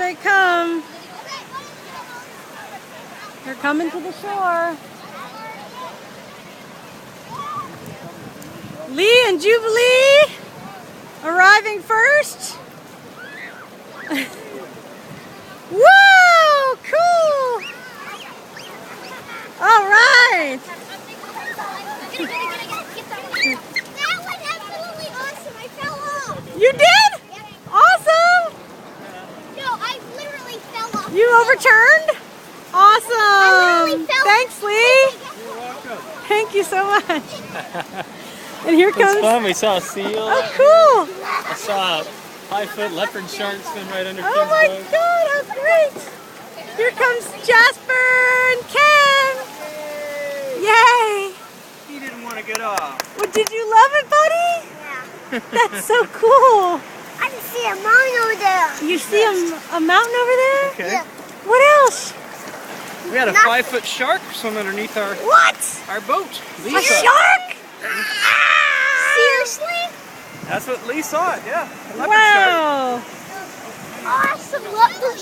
they come. They're coming to the shore. Lee and Jubilee arriving first. Whoa, cool. All right. That was absolutely awesome. I fell off. You did? Yeah. Awesome. No, I literally fell off. You overturned? Awesome. I literally fell Thanks, Lee. You're welcome. Thank you so much. And here It was comes. fun. We saw a seal. Oh, cool. I saw a 5-foot leopard shark swim right under Oh Ken's my boat. God, how great. Here comes Jasper and Ken. Yay. He didn't want to get off. Well, did you love it, buddy? Yeah. That's so cool. I can see a mountain over there. You see a mountain over there? Okay. Yeah. What else? We had a Nothing. 5-foot shark swim underneath our What? boat. Lee A saw it. shark? Seriously? That's what Lee saw it. Yeah. A leopard shark. Wow. Awesome leopard